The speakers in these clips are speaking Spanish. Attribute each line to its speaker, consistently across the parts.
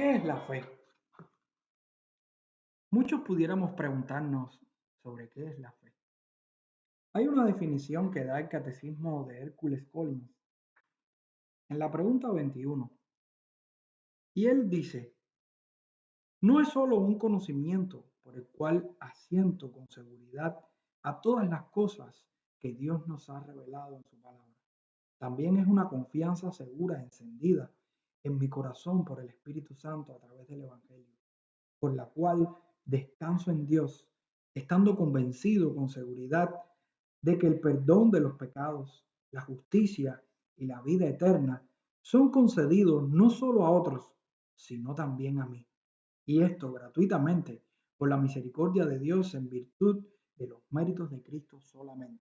Speaker 1: ¿Qué es la fe? Muchos pudiéramos preguntarnos sobre qué es la fe. Hay una definición que da el Catecismo de Hércules Collins en la pregunta 21, y él dice: no es solo un conocimiento por el cual asiento con seguridad a todas las cosas que Dios nos ha revelado en su palabra. También es una confianza segura encendida en mi corazón por el Espíritu Santo a través del Evangelio, por la cual descanso en Dios, estando convencido con seguridad de que el perdón de los pecados, la justicia y la vida eterna son concedidos no solo a otros, sino también a mí. Y esto gratuitamente, por la misericordia de Dios en virtud de los méritos de Cristo solamente.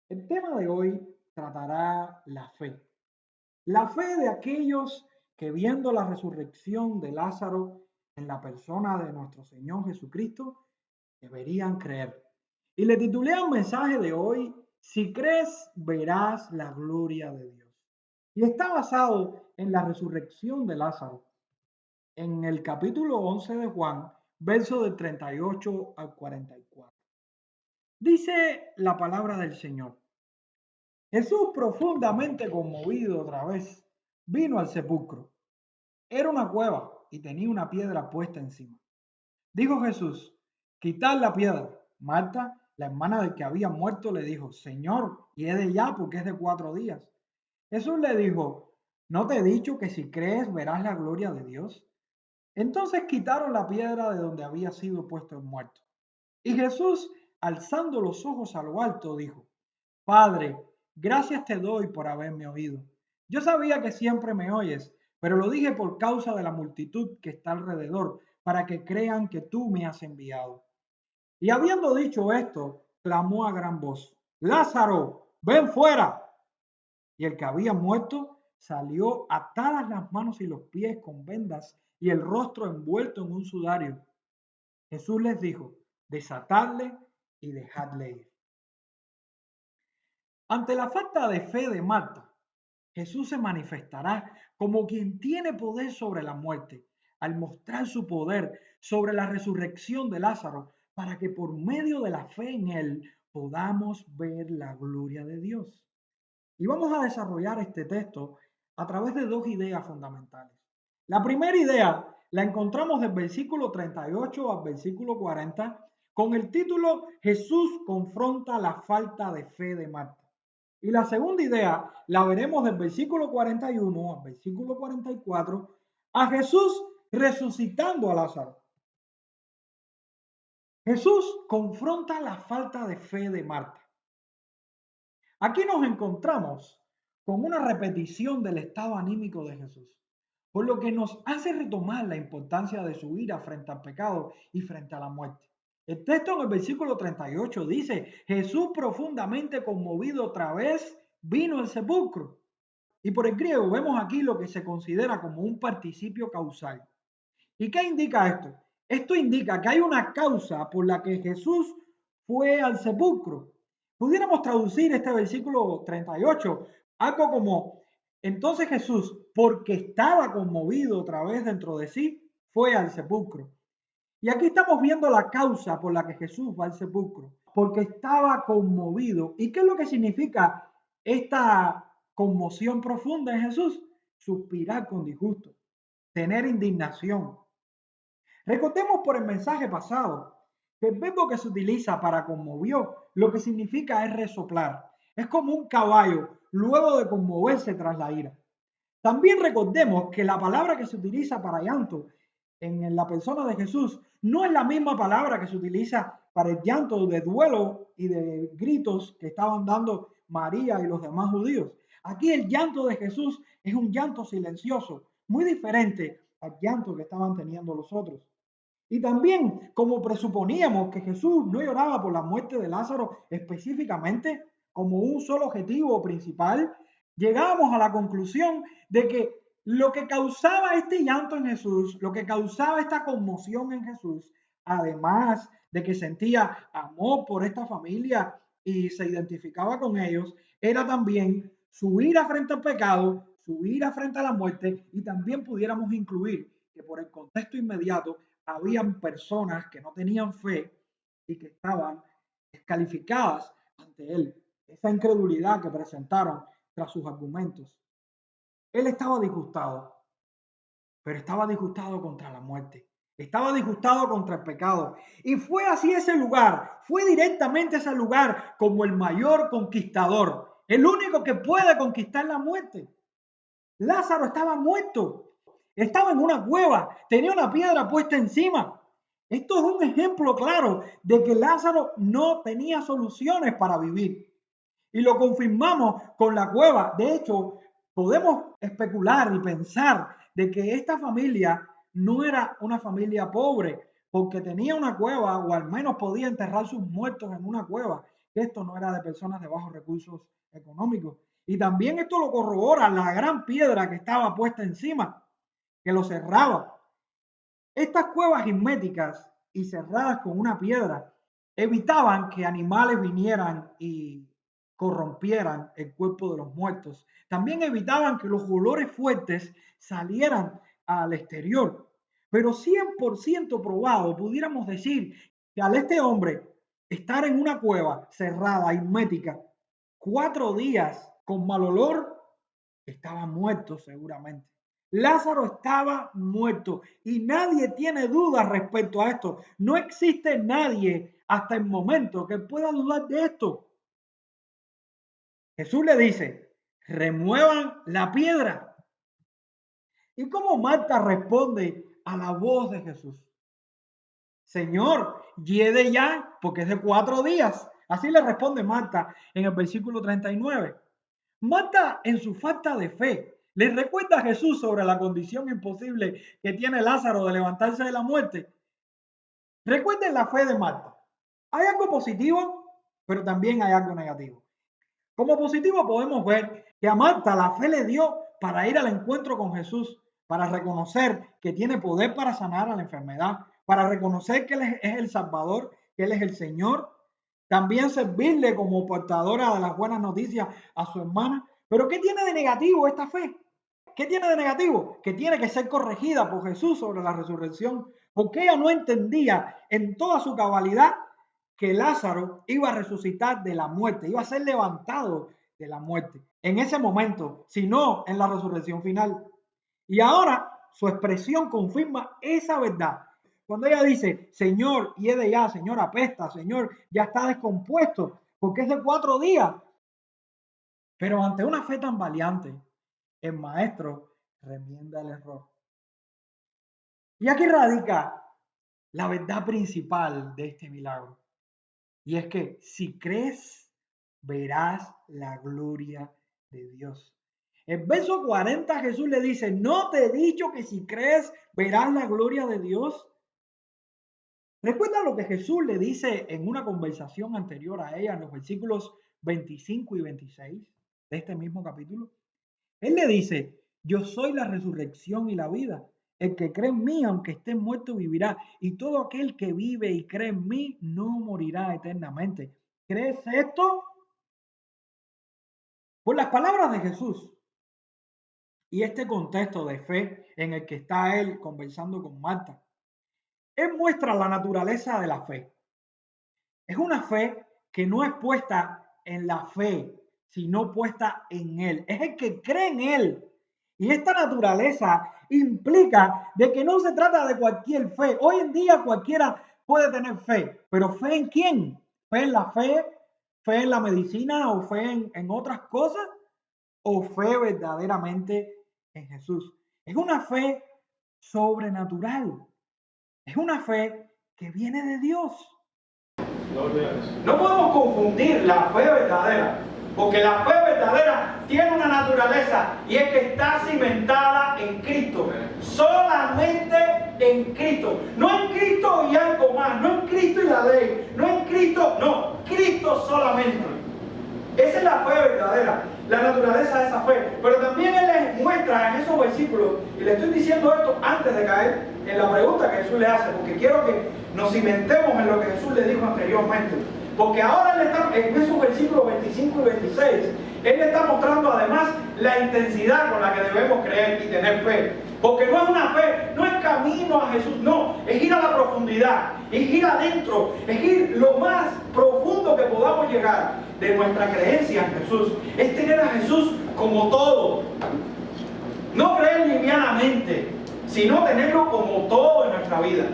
Speaker 1: El tema de hoy tratará la fe. La fe de aquellos que viendo la resurrección de Lázaro en la persona de nuestro Señor Jesucristo, deberían creer. Y le titulé al mensaje de hoy: si crees, verás la gloria de Dios. Y está basado en la resurrección de Lázaro, en el capítulo 11 de Juan, verso del 38 al 44. Dice la palabra del Señor: Jesús, profundamente conmovido otra vez, vino al sepulcro. Era una cueva y tenía una piedra puesta encima. Dijo Jesús: quitad la piedra. Marta, la hermana del que había muerto, le dijo: Señor, hiede ya, porque es de 4 días. Jesús le dijo: ¿no te he dicho que si crees verás la gloria de Dios? Entonces quitaron la piedra de donde había sido puesto el muerto. Y Jesús, alzando los ojos a lo alto, dijo: Padre, gracias te doy por haberme oído. Yo sabía que siempre me oyes, pero lo dije por causa de la multitud que está alrededor, para que crean que tú me has enviado. Y habiendo dicho esto, clamó a gran voz: Lázaro, ven fuera. Y el que había muerto salió, atadas las manos y los pies con vendas y el rostro envuelto en un sudario. Jesús les dijo: desatadle y dejadle ir. Ante la falta de fe de Marta, Jesús se manifestará como quien tiene poder sobre la muerte, al mostrar su poder sobre la resurrección de Lázaro, para que por medio de la fe en él podamos ver la gloria de Dios. Y vamos a desarrollar este texto a través de dos ideas fundamentales. La primera idea la encontramos del versículo 38 al versículo 40 con el título: Jesús confronta la falta de fe de Marta. Y la segunda idea la veremos del versículo 41 al versículo 44, a Jesús resucitando a Lázaro. Jesús confronta la falta de fe de Marta. Aquí nos encontramos con una repetición del estado anímico de Jesús, por lo que nos hace retomar la importancia de su ira frente al pecado y frente a la muerte. El texto en el versículo 38 dice: Jesús, profundamente conmovido otra vez, vino al sepulcro. Y por el griego vemos aquí lo que se considera como un participio causal. ¿Y qué indica esto? Esto indica que hay una causa por la que Jesús fue al sepulcro. Pudiéramos traducir este versículo 38 algo como: entonces Jesús, porque estaba conmovido otra vez dentro de sí, fue al sepulcro. Y aquí estamos viendo la causa por la que Jesús va al sepulcro, porque estaba conmovido. ¿Y qué es lo que significa esta conmoción profunda en Jesús? Suspirar con disgusto, tener indignación. Recordemos por el mensaje pasado que el verbo que se utiliza para conmovió lo que significa es resoplar. Es como un caballo luego de conmoverse tras la ira. También recordemos que la palabra que se utiliza para llanto en la persona de Jesús no es la misma palabra que se utiliza para el llanto de duelo y de gritos que estaban dando María y los demás judíos. Aquí el llanto de Jesús es un llanto silencioso, muy diferente al llanto que estaban teniendo los otros. Y también, como presuponíamos que Jesús no lloraba por la muerte de Lázaro específicamente como un solo objetivo principal, llegamos a la conclusión de que lo que causaba este llanto en Jesús, lo que causaba esta conmoción en Jesús, además de que sentía amor por esta familia y se identificaba con ellos, era también su ira frente al pecado, su ira frente a la muerte, y también pudiéramos incluir que por el contexto inmediato habían personas que no tenían fe y que estaban descalificadas ante él. Esa incredulidad que presentaron tras sus argumentos. Él estaba disgustado, pero estaba disgustado contra la muerte. Estaba disgustado contra el pecado. Y fue así ese lugar, fue directamente ese lugar como el mayor conquistador, el único que puede conquistar la muerte. Lázaro estaba muerto, estaba en una cueva, tenía una piedra puesta encima. Esto es un ejemplo claro de que Lázaro no tenía soluciones para vivir. Y lo confirmamos con la cueva. De hecho, podemos especular y pensar de que esta familia no era una familia pobre, porque tenía una cueva o al menos podía enterrar sus muertos en una cueva. Esto no era de personas de bajos recursos económicos. Y también esto lo corrobora la gran piedra que estaba puesta encima, que lo cerraba. Estas cuevas herméticas y cerradas con una piedra evitaban que animales vinieran y corrompieran el cuerpo de los muertos. También evitaban que los olores fuertes salieran al exterior. Pero 100% probado, pudiéramos decir que al este hombre estar en una cueva cerrada, hermética, 4 días con mal olor, estaba muerto seguramente. Lázaro estaba muerto y nadie tiene dudas respecto a esto. No existe nadie hasta el momento que pueda dudar de esto. Jesús le dice, remuevan la piedra. ¿Y cómo Marta responde a la voz de Jesús? Señor, llegue ya, porque es de 4 días. Así le responde Marta en el versículo 39. Marta, en su falta de fe, le recuerda a Jesús sobre la condición imposible que tiene Lázaro de levantarse de la muerte. Recuerden la fe de Marta. Hay algo positivo, pero también hay algo negativo. Como positivo podemos ver que a Marta la fe le dio para ir al encuentro con Jesús, para reconocer que tiene poder para sanar a la enfermedad, para reconocer que Él es el Salvador, que Él es el Señor, también servirle como portadora de las buenas noticias a su hermana. Pero ¿qué tiene de negativo esta fe? ¿Qué tiene de negativo? Que tiene que ser corregida por Jesús sobre la resurrección, porque ella no entendía en toda su cabalidad que Lázaro iba a resucitar de la muerte, iba a ser levantado de la muerte en ese momento, sino en la resurrección final. Y ahora su expresión confirma esa verdad. Cuando ella dice, Señor, hiede ya, Señor, apesta, Señor, ya está descompuesto, porque es de 4 días. Pero ante una fe tan valiente, el maestro remienda el error. Y aquí radica la verdad principal de este milagro. Y es que si crees, verás la gloria de Dios. En verso 40 Jesús le dice, ¿no te he dicho que si crees, verás la gloria de Dios? Recuerda lo que Jesús le dice en una conversación anterior a ella, en los versículos 25 y 26 de este mismo capítulo. Él le dice, yo soy la resurrección y la vida. El que cree en mí, aunque esté muerto, vivirá. Y todo aquel que vive y cree en mí, no morirá eternamente. ¿Crees esto? Por las palabras de Jesús y este contexto de fe en el que está él conversando con Marta, él muestra la naturaleza de la fe. Es una fe que no es puesta en la fe, sino puesta en él. Es el que cree en él. Y esta naturaleza implica de que no se trata de cualquier fe. Hoy en día cualquiera puede tener fe, pero ¿fe en quién? ¿Fe en la fe en la medicina o fe en otras cosas? ¿O fe verdaderamente en Jesús? Es una fe sobrenatural. Es una fe que viene de Dios. No podemos confundir la fe verdadera, porque la fe verdadera tiene una naturaleza y es que está cimentada en Cristo, solamente en Cristo, no en Cristo y algo más, no en Cristo y la ley, no en Cristo, no, Cristo solamente. Esa es la fe verdadera, la naturaleza de esa fe. Pero también Él les muestra en esos versículos, y le estoy diciendo esto antes de caer en la pregunta que Jesús le hace, porque quiero que nos cimentemos en lo que Jesús le dijo anteriormente.
Speaker 2: Porque ahora Él está, en esos versículos 25 y 26, Él está mostrando además la intensidad con la que debemos creer y tener fe. Porque no es una fe, no es camino a Jesús, no, es ir a la profundidad, es ir adentro, es ir lo más profundo que podamos llegar de nuestra creencia en Jesús. Es tener a Jesús como todo. No creer livianamente, sino tenerlo como todo en nuestra vida.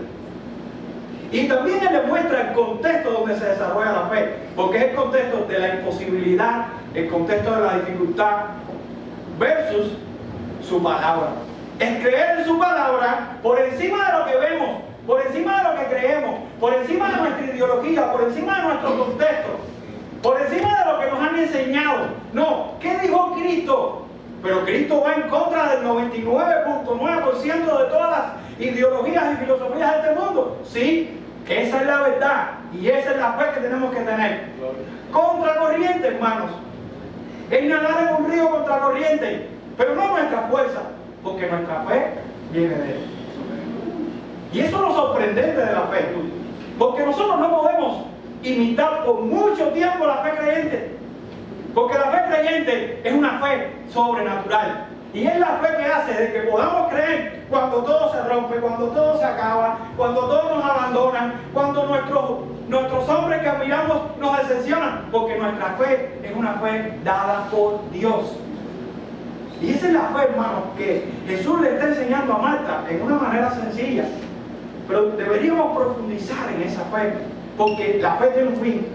Speaker 2: Y también Él le muestra el contexto donde se desarrolla la fe, porque es el contexto de la imposibilidad, el contexto de la dificultad, versus su palabra. Es creer en su palabra por encima de lo que vemos, por encima de lo que creemos, por encima de nuestra ideología, por encima de nuestro contexto, por encima de lo que nos han enseñado. No, ¿qué dijo Cristo? Pero Cristo va en contra del 99.9% de todas las ideologías y filosofías de este mundo. Sí, esa es la verdad y esa es la fe que tenemos que tener. Contracorriente, hermanos. Es nadar en un río contracorriente, pero no nuestra fuerza, porque nuestra fe viene de Él. Y eso es lo sorprendente de la fe, porque nosotros no podemos imitar por mucho tiempo la fe creyente, porque la fe creyente es una fe sobrenatural. Y es la fe que hace de que podamos creer cuando todo se rompe, cuando todo se acaba, cuando todos nos abandonan, cuando nuestros hombres que admiramos nos decepcionan, porque nuestra fe es una fe dada por Dios. Y esa es la fe, hermanos, que Jesús le está enseñando a Marta en una manera sencilla. Pero deberíamos profundizar en esa fe, porque la fe tiene un fin.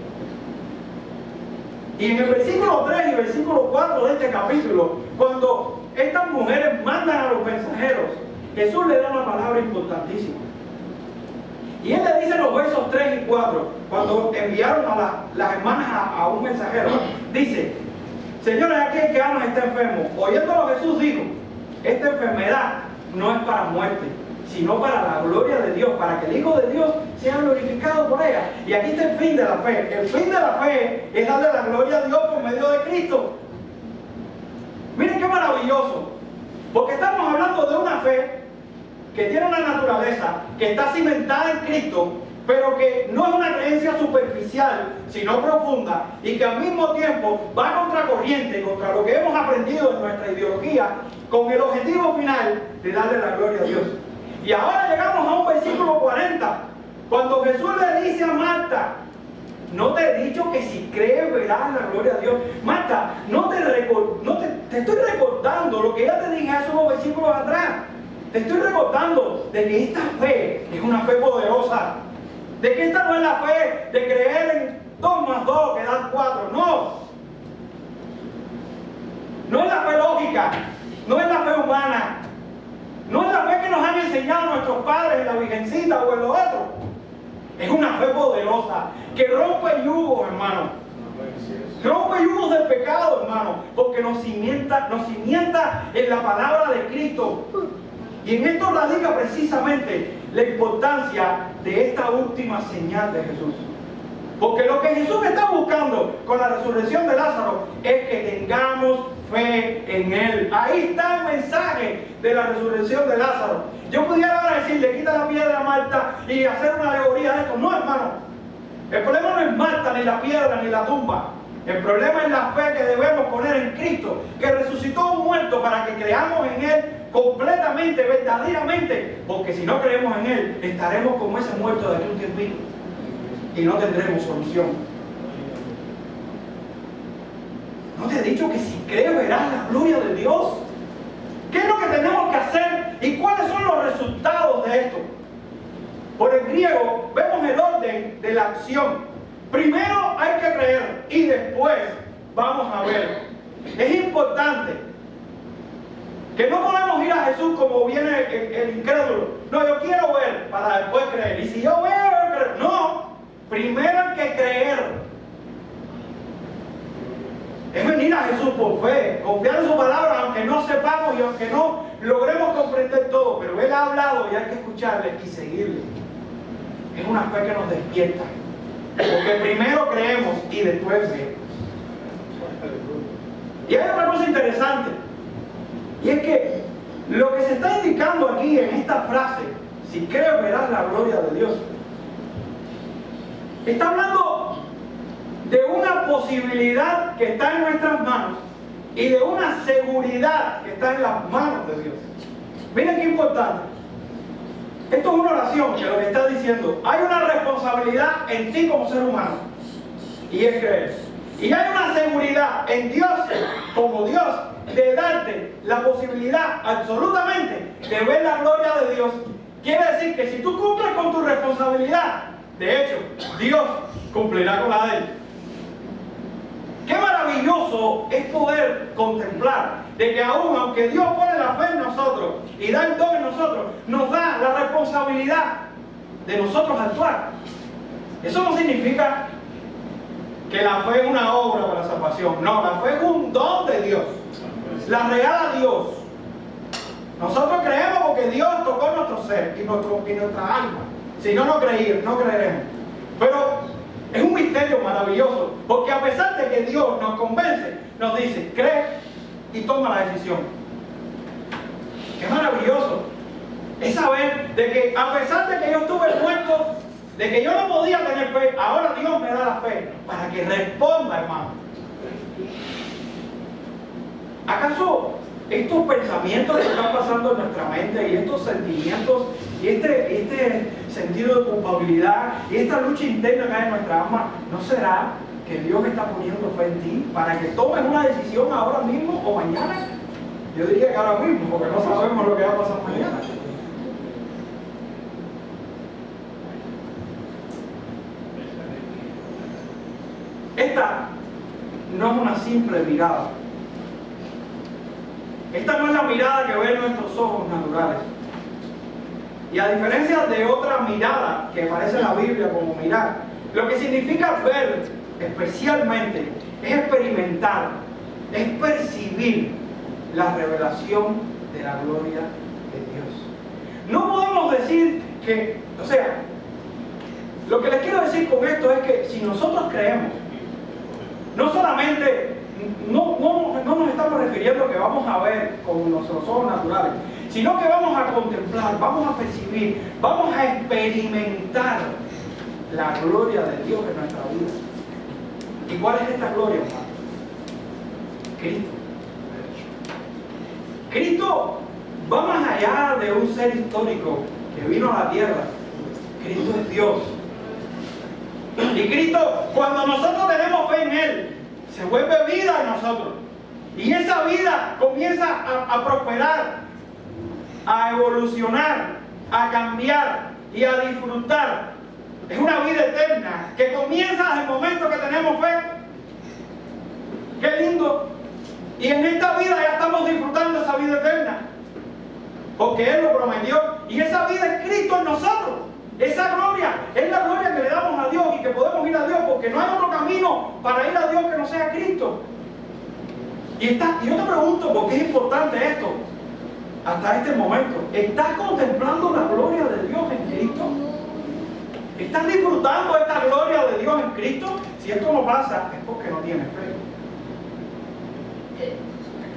Speaker 2: Y en el versículo 3 y versículo 4 de este capítulo, cuando estas mujeres mandan a los mensajeros, Jesús le da una palabra importantísima. Y Él le dice en los versos 3 y 4, cuando enviaron a las hermanas a un mensajero, dice: señores, aquí el que ama está enfermo. Oyéndolo Jesús dijo: esta enfermedad no es para muerte, sino para la gloria de Dios, para que el Hijo de Dios sea glorificado por ella. Y aquí está el fin de la fe. El fin de la fe es darle la gloria a Dios por medio de Cristo. Miren qué maravilloso, porque estamos hablando de una fe que tiene una naturaleza, que está cimentada en Cristo, pero que no es una creencia superficial, sino profunda, y que al mismo tiempo va contracorriente contra lo que hemos aprendido en nuestra ideología, con el objetivo final de darle la gloria a Dios. Y ahora llegamos a un versículo 40, cuando Jesús le dice a Marta: no te he dicho que si crees verás la gloria de Dios. Marta, te estoy recordando lo que ya te dije hace unos versículos atrás. Te estoy recordando de que esta fe es una fe poderosa. De que esta no es la fe de creer en 2 más 2 que dan 4. No. No es la fe lógica. No es la fe humana. No es la fe que nos han enseñado nuestros padres en la Virgencita o en lo otro. Es una fe poderosa que rompe yugos, hermano. Rompe yugos del pecado, hermano, porque nos cimienta en la palabra de Cristo. Y en esto radica precisamente la importancia de esta última señal de Jesús. Porque lo que Jesús está buscando con la resurrección de Lázaro es que tengamos fe en Él. Ahí está el mensaje de la resurrección de Lázaro. Yo pudiera ahora decirle: quita la piedra a Marta y hacer una alegoría de esto. No, hermano. El problema no es Marta, ni la piedra, ni la tumba. El problema es la fe que debemos poner en Cristo, que resucitó a un muerto, para que creamos en Él completamente, verdaderamente. Porque si no creemos en Él, estaremos como ese muerto de aquí un tiempito y no tendremos solución. ¿No te he dicho que si crees verás la gloria de Dios? ¿Qué es lo que tenemos que hacer y cuáles son los resultados de esto? Por el griego vemos el orden de la acción. Primero hay que creer y después vamos a ver. Es importante que no podemos ir a Jesús como viene el incrédulo. No, yo quiero ver para después creer. Y si yo veo, creer. No, primero hay que creer. Es venir a Jesús por fe, confiar en su palabra, aunque no sepamos y aunque no logremos comprender todo, pero Él ha hablado y hay que escucharle y seguirle. Es una fe que nos despierta, porque primero creemos y después vemos. Y hay otra cosa interesante, y es que lo que se está indicando aquí en esta frase, si crees verás la gloria de Dios, está hablando posibilidad que está en nuestras manos y de una seguridad que está en las manos de Dios. Miren qué importante. Esto es una oración que lo que está diciendo, hay una responsabilidad en ti como ser humano, y es creer. Y hay una seguridad en Dios, como Dios, de darte la posibilidad absolutamente de ver la gloria de Dios. Quiere decir que si tú cumples con tu responsabilidad, de hecho, Dios cumplirá con la de él. Qué maravilloso es poder contemplar de que aún aunque Dios pone la fe en nosotros y da el don en nosotros, nos da la responsabilidad de nosotros actuar. Eso no significa que la fe es una obra para la salvación. No, la fe es un don de Dios. La regala Dios. Nosotros creemos porque Dios tocó nuestro ser y nuestra alma. Si no, no creeremos. Pero es un misterio maravilloso, porque a pesar de que Dios nos convence, nos dice, cree y toma la decisión. Qué maravilloso es saber de que a pesar de que yo estuve muerto, de que yo no podía tener fe, ahora Dios me da la fe para que responda, hermano. ¿Acaso estos pensamientos que están pasando en nuestra mente y estos sentimientos y este sentido de culpabilidad y esta lucha interna que hay en nuestra alma, ¿no será que Dios está poniendo fe en ti para que tomes una decisión ahora mismo o mañana? Yo diría que ahora mismo, porque no sabemos lo que va a pasar mañana. Esta no es una simple mirada. Esta no es la mirada que ven nuestros ojos naturales. Y a diferencia de otra mirada que aparece en la Biblia como mirar, lo que significa ver especialmente es experimentar, es percibir la revelación de la gloria de Dios. No podemos decir que, lo que les quiero decir con esto es que si nosotros creemos, no solamente, no nos estamos refiriendo a que vamos a ver con nuestros ojos naturales, sino que vamos a contemplar, vamos a percibir, vamos a experimentar la gloria de Dios en nuestra vida. ¿Y cuál es esta gloria, hermano? Cristo. Cristo va más allá de un ser histórico que vino a la tierra. Cristo es Dios. Y Cristo, cuando nosotros tenemos fe en Él, se vuelve vida en nosotros. Y esa vida comienza a prosperar, a evolucionar, a cambiar y a disfrutar. Es una vida eterna que comienza desde el momento que tenemos fe. ¡Qué lindo! Y en esta vida ya estamos disfrutando esa vida eterna, porque Él lo prometió. Y esa vida es Cristo en nosotros. Esa gloria es la gloria que le damos a Dios y que podemos ir a Dios, porque no hay otro camino para ir a Dios que no sea Cristo. Y yo te pregunto, ¿por qué es importante esto? Hasta este momento, ¿estás contemplando la gloria de Dios en Cristo? ¿Estás disfrutando esta gloria de Dios en Cristo? Si esto no pasa, es porque no tienes fe.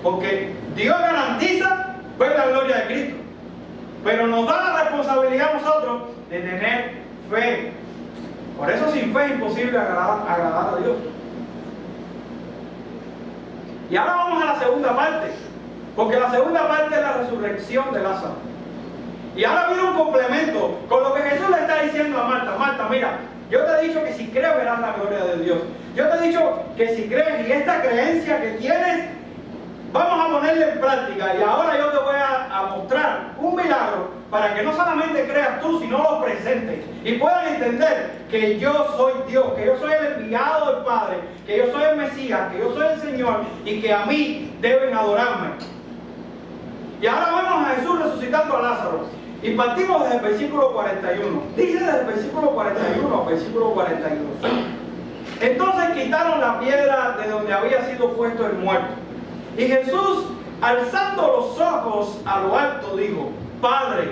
Speaker 2: Porque Dios garantiza ver la gloria de Cristo, pero nos da la responsabilidad a nosotros de tener fe. Por eso sin fe es imposible agradar a Dios. Y ahora vamos a la segunda parte, porque la segunda parte es la resurrección de Lázaro. Y ahora viene un complemento con lo que Jesús le está diciendo a Marta. Marta, mira, yo te he dicho que si crees verás la gloria de Dios. Yo te he dicho que si crees, y esta creencia que tienes, vamos a ponerla en práctica. Y ahora yo te voy a mostrar un milagro para que no solamente creas tú, sino los presentes, y puedan entender que yo soy Dios, que yo soy el enviado del Padre, que yo soy el Mesías, que yo soy el Señor, y que a mí deben adorarme. Y ahora vemos a Jesús resucitando a Lázaro. Y partimos desde el versículo 41. Dice desde el versículo 41 al versículo 42. Entonces quitaron la piedra de donde había sido puesto el muerto. Y Jesús, alzando los ojos a lo alto, dijo: Padre,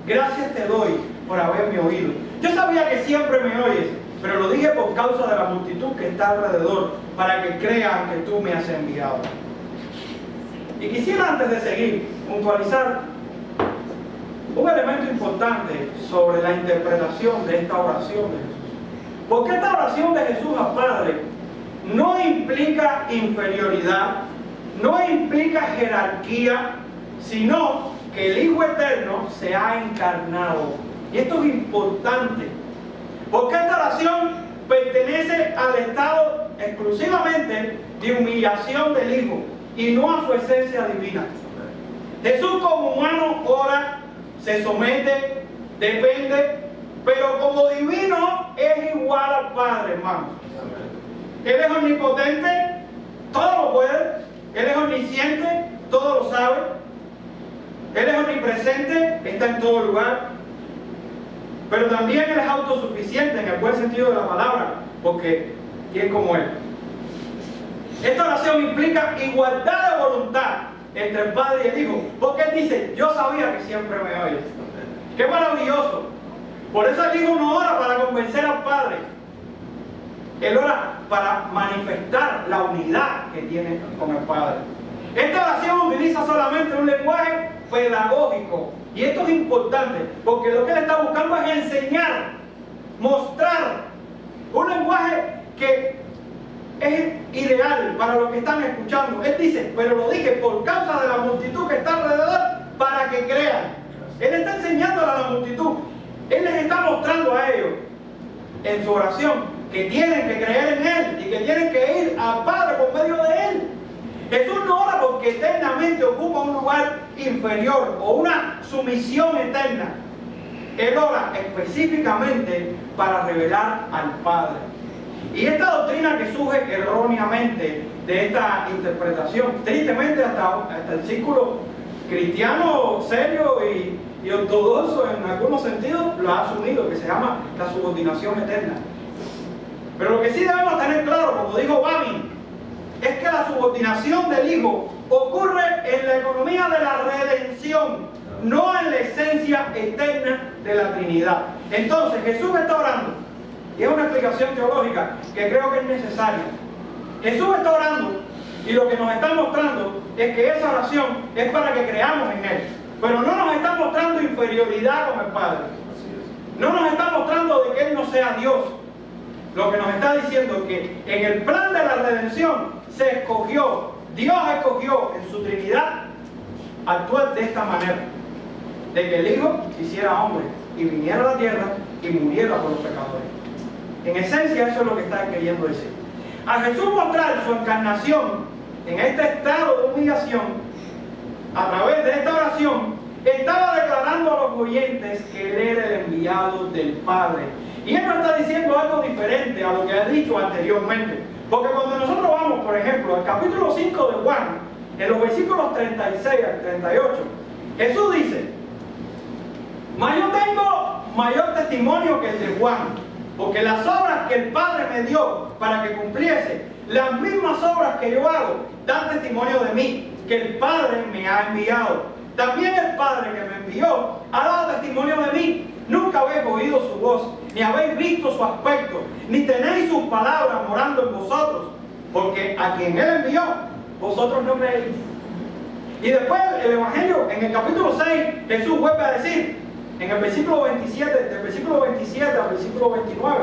Speaker 2: gracias te doy por haberme oído. Yo sabía que siempre me oyes, pero lo dije por causa de la multitud que está alrededor, para que crean que tú me has enviado. Y quisiera, antes de seguir, puntualizar un elemento importante sobre la interpretación de esta oración de Jesús. Porque esta oración de Jesús al Padre no implica inferioridad, no implica jerarquía, sino que el Hijo Eterno se ha encarnado. Y esto es importante, porque esta oración pertenece al estado exclusivamente de humillación del Hijo y no a su esencia divina. Jesús como humano ora, se somete, depende, pero como divino es igual al Padre, hermano. Él es omnipotente, todo lo puede. Él es omnisciente, todo lo sabe. Él es omnipresente, está en todo lugar. Pero también Él es autosuficiente en el buen sentido de la palabra, porque es como Él. Esta oración implica igualdad de voluntad entre el Padre y el Hijo, porque Él dice: yo sabía que siempre me oyes. ¡Qué maravilloso! Por eso el Hijo no ora para convencer al Padre. Él ora para manifestar la unidad que tiene con el Padre. Esta oración utiliza solamente un lenguaje pedagógico. Y esto es importante, porque lo que Él está buscando es enseñar, mostrar un lenguaje que es ideal para los que están escuchando. Él dice: pero lo dije por causa de la multitud que está alrededor, para que crean. Él está enseñándole a la multitud. Él les está mostrando a ellos en su oración que tienen que creer en Él y que tienen que ir al Padre por medio de Él. Jesús no ora porque eternamente ocupa un lugar inferior o una sumisión eterna. Él ora específicamente para revelar al Padre. Y esta doctrina que surge erróneamente de esta interpretación, tristemente hasta el círculo cristiano serio y ortodoxo en algunos sentidos lo ha asumido, que se llama la subordinación eterna. Pero lo que sí debemos tener claro, como dijo Babin, es que la subordinación del Hijo ocurre en la economía de la redención, no en la esencia eterna de la Trinidad. Entonces Jesús está orando, y es una explicación teológica que creo que es necesaria. Jesús está orando, y lo que nos está mostrando es que esa oración es para que creamos en Él. Pero no nos está mostrando inferioridad con el Padre. No nos está mostrando de que Él no sea Dios. Lo que nos está diciendo es que en el plan de la redención se escogió, Dios escogió en su Trinidad actuar de esta manera: de que el Hijo se hiciera hombre y viniera a la tierra y muriera por los pecadores. En esencia, eso es lo que está queriendo decir. A Jesús mostrar su encarnación en este estado de humillación, a través de esta oración, estaba declarando a los oyentes que Él era el enviado del Padre. Y Él no está diciendo algo diferente a lo que ha dicho anteriormente. Porque cuando nosotros vamos, por ejemplo, al capítulo 5 de Juan, en los versículos 36 al 38, Jesús dice: mas yo tengo mayor testimonio que el de Juan, porque las obras que el Padre me dio para que cumpliese, las mismas obras que yo hago, dan testimonio de mí, que el Padre me ha enviado. También el Padre que me envió ha dado testimonio de mí. Nunca habéis oído su voz, ni habéis visto su aspecto, ni tenéis sus palabras morando en vosotros, porque a quien Él envió, vosotros no creéis. Y después el Evangelio, en el capítulo 6, Jesús vuelve a decir, en el versículo 27, del versículo 27 al versículo 29,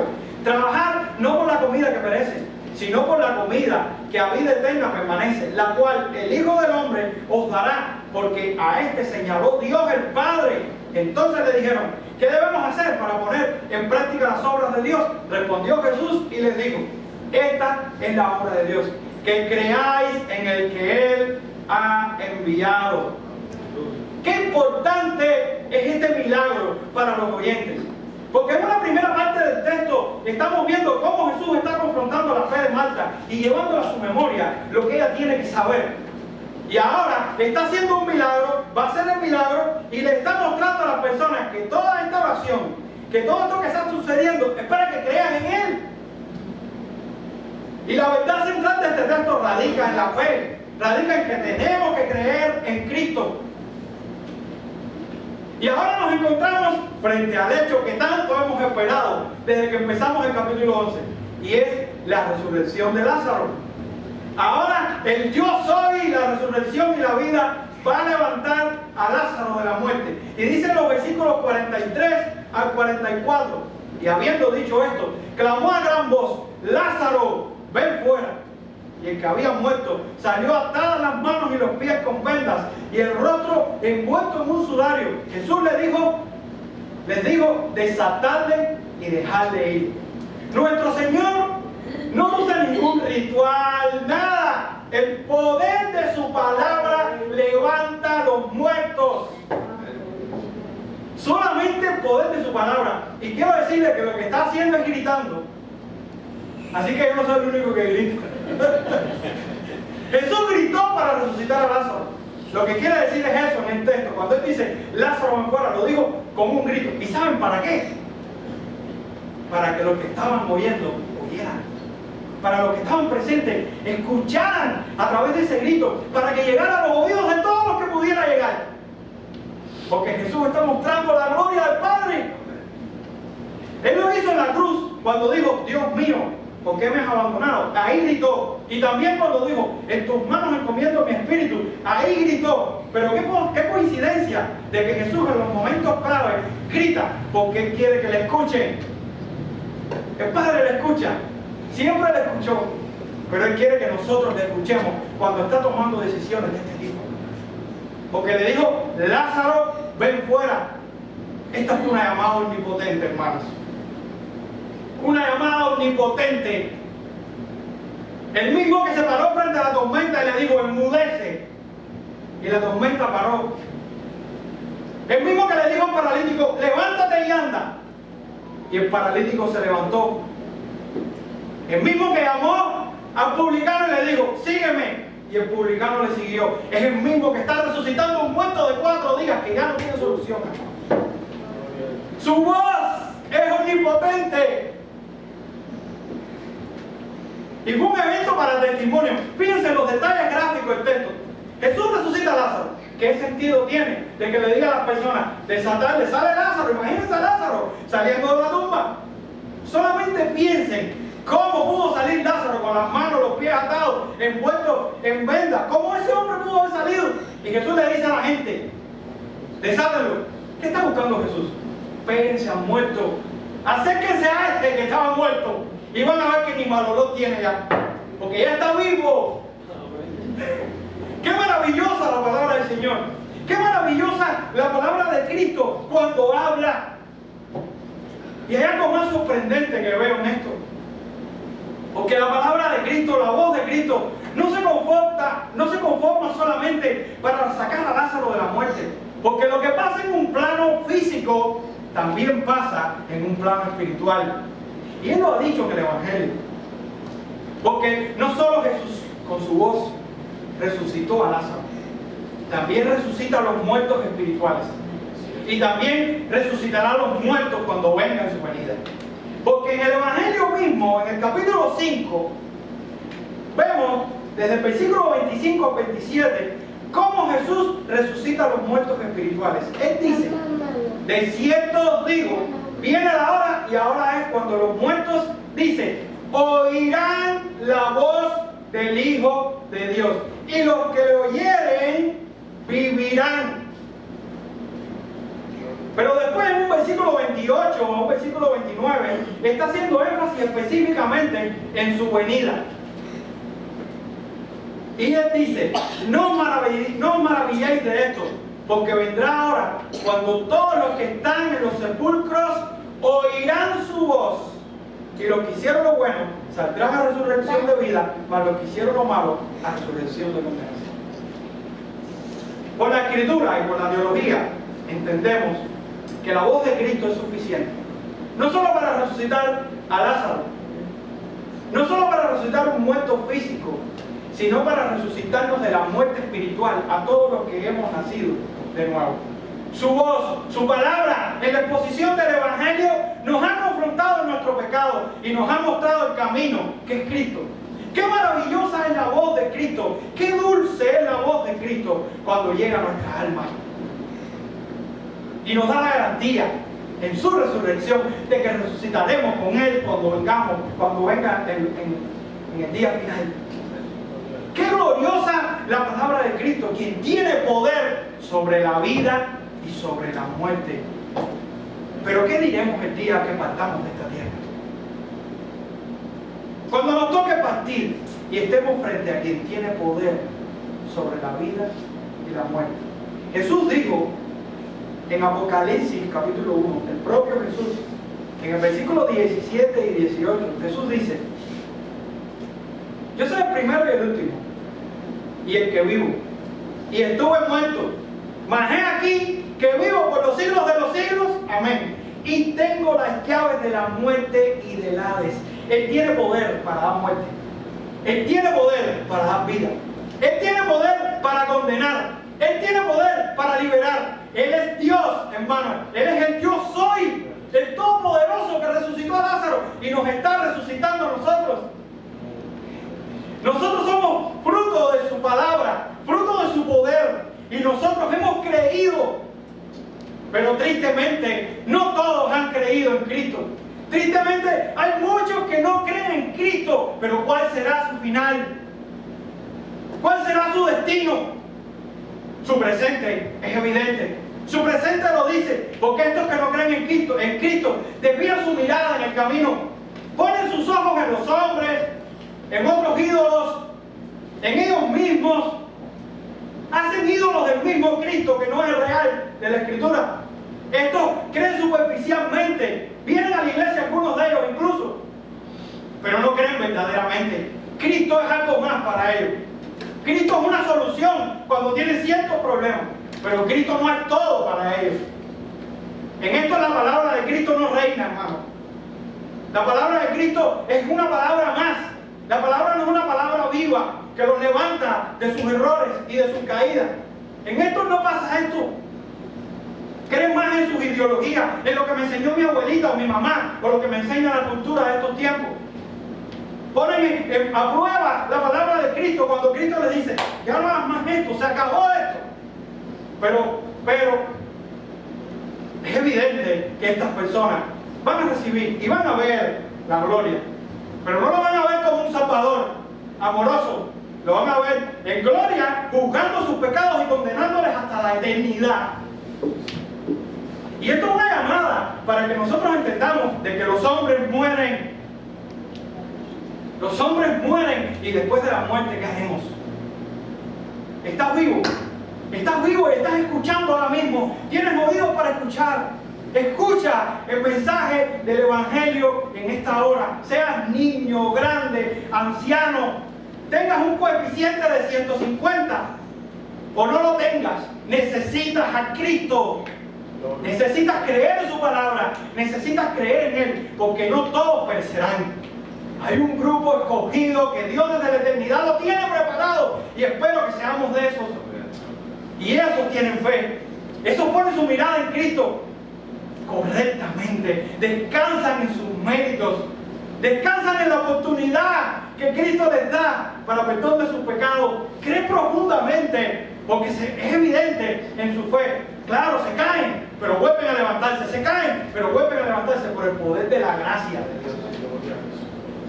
Speaker 2: trabajad no por la comida que perece, sino por la comida que a vida eterna permanece, la cual el Hijo del Hombre os dará, porque a este señaló Dios el Padre. Entonces le dijeron: ¿qué debemos hacer para poner en práctica las obras de Dios? Respondió Jesús y les dijo: esta es la obra de Dios, que creáis en el que Él ha enviado. Qué importante es este milagro para los oyentes. Porque en una primera parte del texto estamos viendo cómo Jesús está confrontando la fe de Marta y llevándole a su memoria lo que ella tiene que saber. Y ahora está haciendo un milagro, va a hacer el milagro y le está mostrando a las personas que toda esta oración, que todo esto que está sucediendo es para que crean en Él. Y la verdad central de este texto radica en la fe, radica en que tenemos que creer en Cristo. Y ahora nos encontramos frente al hecho que tanto hemos esperado desde que empezamos el capítulo 11, y es la resurrección de Lázaro. Ahora el yo soy, la resurrección y la vida, va a levantar a Lázaro de la muerte. Y dicen los versículos 43 al 44, y habiendo dicho esto, clamó a gran voz: Lázaro, ven fuera. Y que había muerto, salió atada las manos y los pies con vendas y el rostro envuelto en un sudario. Jesús les dijo, desatadle y dejadle ir. Nuestro Señor no usa ningún ritual, nada. El poder de su palabra levanta a los muertos. Solamente el poder de su palabra. Y quiero decirle que lo que está haciendo es gritando. Así que yo no soy el único que grita. Jesús gritó para resucitar a Lázaro. Lo que quiere decir es eso en el texto. Cuando él dice, Lázaro ven fuera, lo dijo con un grito. ¿Y saben para qué? Para que los que estaban oyendo, oyeran. Para los que estaban presentes, escucharan a través de ese grito. Para que llegara a los oídos de todos los que pudiera llegar. Porque Jesús está mostrando la gloria del Padre. Él lo hizo en la cruz cuando dijo, Dios mío, ¿por qué me has abandonado? Ahí gritó. Y también cuando dijo, en tus manos encomiendo mi espíritu, ahí gritó. Pero qué coincidencia de que Jesús en los momentos claves grita porque Él quiere que le escuchen. El Padre le escucha, siempre le escuchó, pero Él quiere que nosotros le escuchemos cuando está tomando decisiones de este tipo. Porque le dijo, Lázaro, ven fuera. Esta fue una llamada omnipotente, hermanos. Una llamada omnipotente. El mismo que se paró frente a la tormenta y le dijo, enmudece. Y la tormenta paró. El mismo que le dijo al paralítico, levántate y anda. Y el paralítico se levantó. El mismo que llamó al publicano y le dijo, sígueme. Y el publicano le siguió. Es el mismo que está resucitando un muerto de 4 días que ya no tiene solución. Su voz es omnipotente. Y fue un evento para el testimonio. Fíjense los detalles gráficos del texto. Jesús resucita a Lázaro. ¿Qué sentido tiene de que le diga a las personas, desatarle, sale Lázaro? Imagínense a Lázaro saliendo de la tumba. Solamente piensen cómo pudo salir Lázaro con las manos, los pies atados, envuelto en vendas. ¿Cómo ese hombre pudo haber salido? Y Jesús le dice a la gente, desátenlo. ¿Qué está buscando Jesús? Espérense, han muerto. Acérquense a este que estaba muerto. Y van a ver que ni mal olor tiene ya. Porque ya está vivo. Qué maravillosa la palabra del Señor. Qué maravillosa la palabra de Cristo cuando habla. Y hay algo más sorprendente que veo en esto. Porque la palabra de Cristo, la voz de Cristo, no se conforma solamente para sacar a Lázaro de la muerte. Porque lo que pasa en un plano físico también pasa en un plano espiritual. Y Él lo ha dicho en el Evangelio. Porque no solo Jesús con su voz resucitó a Lázaro, también resucita a los muertos espirituales. Y también resucitará a los muertos cuando venga en su venida. Porque en el Evangelio mismo, en el capítulo 5, vemos desde el versículo 25 al 27 cómo Jesús resucita a los muertos espirituales. Él dice, de cierto os digo, viene la hora y ahora es cuando los muertos, dice, oirán la voz del Hijo de Dios. Y los que le oyeren, vivirán. Pero después en un versículo 28 o un versículo 29 está haciendo énfasis específicamente en su venida. Y Él dice, no os maravilléis de esto, porque vendrá ahora cuando todos los que están en los sepulcros oirán su voz. Y los que hicieron lo bueno saldrán a resurrección de vida, mas los que hicieron lo malo a resurrección de condenación. Por la Escritura y por la teología entendemos que la voz de Cristo es suficiente. No solo para resucitar a Lázaro, no solo para resucitar un muerto físico, sino para resucitarnos de la muerte espiritual a todos los que hemos nacido de nuevo. Su voz, su palabra en la exposición del Evangelio nos ha confrontado en nuestro pecado y nos ha mostrado el camino que es Cristo. Qué maravillosa es la voz de Cristo, qué dulce es la voz de Cristo cuando llega a nuestra alma. Y nos da la garantía en su resurrección de que resucitaremos con Él cuando venga en el día final. Qué gloriosa la palabra de Cristo, quien tiene poder sobre la vida y sobre la muerte. Pero ¿qué diremos el día que partamos de esta tierra? Cuando nos toque partir, y estemos frente a quien tiene poder sobre la vida y la muerte. Jesús dijo en Apocalipsis capítulo 1, el propio Jesús, en el versículo 17 y 18, Jesús dice: yo soy el primero y el último, y el que vivo, y estuve muerto, mas he aquí que vivo por los siglos de los siglos, amén, y tengo las llaves de la muerte y del Hades. Él tiene poder para dar muerte, Él tiene poder para dar vida, Él tiene poder para condenar, Él tiene poder para liberar. Él es Dios, hermano, Él es el yo soy, el Todopoderoso que resucitó a Lázaro y nos está resucitando a nosotros. Nosotros somos fruto de su palabra, fruto de su poder, y nosotros hemos creído. Pero tristemente, no todos han creído en Cristo. Tristemente, hay muchos que no creen en Cristo, pero ¿cuál será su final? ¿Cuál será su destino? Su presente es evidente. Su presente lo dice, porque estos que no creen en Cristo desvían su mirada en el camino, ponen sus ojos en los hombres, en otros ídolos, en ellos mismos, hacen ídolos del mismo Cristo que no es el real de la Escritura. Estos creen superficialmente, vienen a la iglesia algunos de ellos incluso, pero no creen verdaderamente. Cristo es algo más para ellos. Cristo es una solución cuando tienen ciertos problemas, pero Cristo no es todo para ellos. En esto la palabra de Cristo no reina, hermano. La palabra de Cristo es una palabra más. La palabra no es una palabra viva que los levanta de sus errores y de sus caídas. En esto no pasa esto. Creen más en sus ideologías, en lo que me enseñó mi abuelita o mi mamá, o lo que me enseña la cultura de estos tiempos. Ponen a prueba la palabra de Cristo cuando Cristo les dice: ya no hagas más esto, se acabó esto. Pero es evidente que estas personas van a recibir y van a ver la gloria, pero no lo van a ver como un salvador amoroso, lo van a ver en gloria, juzgando sus pecados y condenándoles hasta la eternidad. Y esto es una llamada para que nosotros entendamos de que los hombres mueren. Los hombres mueren, y después de la muerte, ¿qué haremos? ¿Estás vivo? ¿Estás vivo y estás escuchando ahora mismo? ¿Tienes oídos para escuchar? Escucha el mensaje del Evangelio en esta hora. Seas niño, grande, anciano, tengas un coeficiente de 150 o no lo tengas, necesitas a Cristo. Necesitas creer en su palabra, necesitas creer en Él, porque no todos perecerán. Hay un grupo escogido que Dios desde la eternidad lo tiene preparado, y espero que seamos de esos. Y esos tienen fe, esos ponen su mirada en Cristo correctamente, descansan en sus méritos, descansan en la oportunidad que Cristo les da para perdón de sus pecados. Creen profundamente, porque es evidente en su fe. Claro, se caen, pero vuelven a levantarse, se caen, pero vuelven a levantarse por el poder de la gracia de Dios.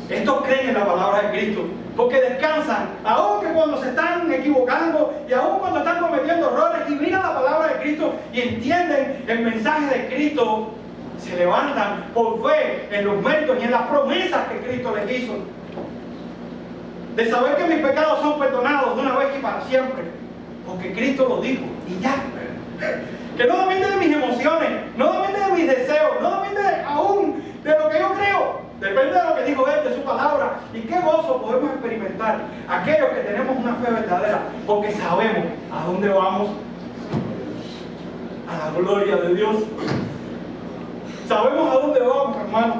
Speaker 2: Estos creen en la palabra de Cristo, porque descansan, aunque cuando se están equivocando y aun cuando están cometiendo errores, y miran la palabra de Cristo y entienden el mensaje de Cristo, se levantan por fe en los méritos y en las promesas que Cristo les hizo. De saber que mis pecados son perdonados de una vez y para siempre, porque Cristo lo dijo, y ya. Que no depende de mis emociones, no depende de mis deseos, no depende aún de lo que yo creo, depende de lo que dijo Él, de su palabra. Y qué gozo podemos experimentar aquellos que tenemos una fe verdadera, porque sabemos a dónde vamos, a la gloria de Dios. Sabemos a dónde vamos, hermano.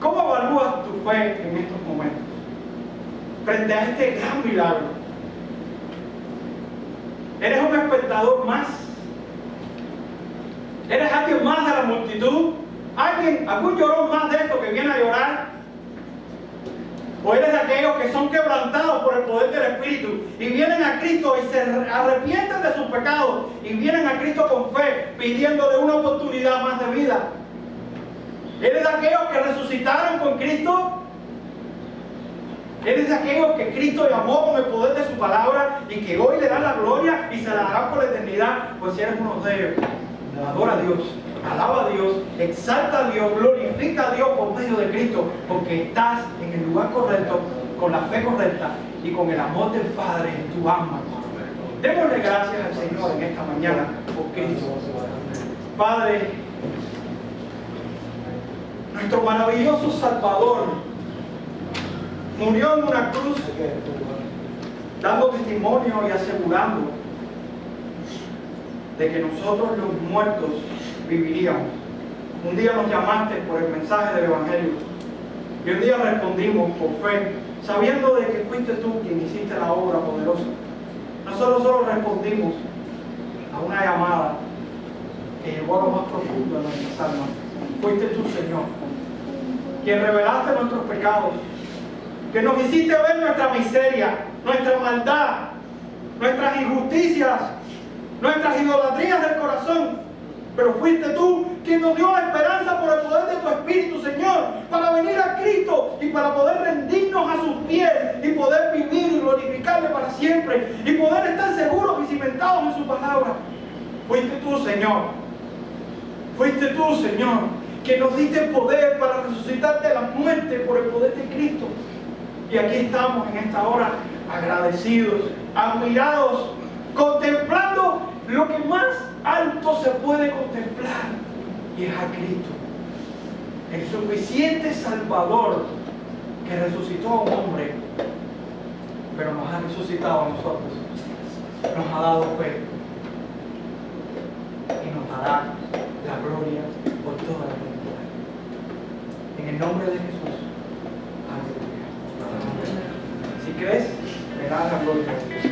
Speaker 2: ¿Cómo evalúas tu fe en estos momentos frente a este gran milagro? ¿Eres un espectador más? ¿Eres alguien más de la multitud? ¿Algún llorón más de esto que viene a llorar? ¿O eres de aquellos que son quebrantados por el poder del Espíritu y vienen a Cristo y se arrepienten de sus pecados y vienen a Cristo con fe, pidiéndole una oportunidad más de vida? ¿Eres de aquellos que resucitaron con Cristo? ¿Eres de aquellos que Cristo llamó con el poder de su palabra y que hoy le dan la gloria y se la darán por la eternidad? Pues si eres uno de ellos, adora a Dios. Alaba a Dios, exalta a Dios, glorifica a Dios por medio de Cristo, porque estás en el lugar correcto, con la fe correcta y con el amor del Padre en tu alma. Démosle gracias al Señor en esta mañana por Cristo. Padre, nuestro maravilloso Salvador murió en una cruz, dando testimonio y asegurando de que nosotros los muertos viviríamos. Un día nos llamaste por el mensaje del Evangelio y un día respondimos por fe, sabiendo de que fuiste tú quien hiciste la obra poderosa. Nosotros solo respondimos a una llamada que llegó a lo más profundo de nuestras almas. Fuiste tú, Señor, quien revelaste nuestros pecados, que nos hiciste ver nuestra miseria, nuestra maldad, nuestras injusticias, nuestras idolatrías del corazón. Pero fuiste tú quien nos dio la esperanza por el poder de tu Espíritu, Señor, para venir a Cristo y para poder rendirnos a sus pies y poder vivir y glorificarle para siempre y poder estar seguros y cimentados en su palabra. Fuiste tú, Señor. Fuiste tú, Señor, que nos diste poder para resucitar de la muerte por el poder de Cristo. Y aquí estamos en esta hora agradecidos, admirados, contemplando lo que más alto se puede contemplar, y es a Cristo, el suficiente Salvador que resucitó a un hombre, pero nos ha resucitado a nosotros, nos ha dado fe y nos dará la gloria por toda la eternidad. En el nombre de Jesús. Aleluya. Si crees, verás la gloria de Dios.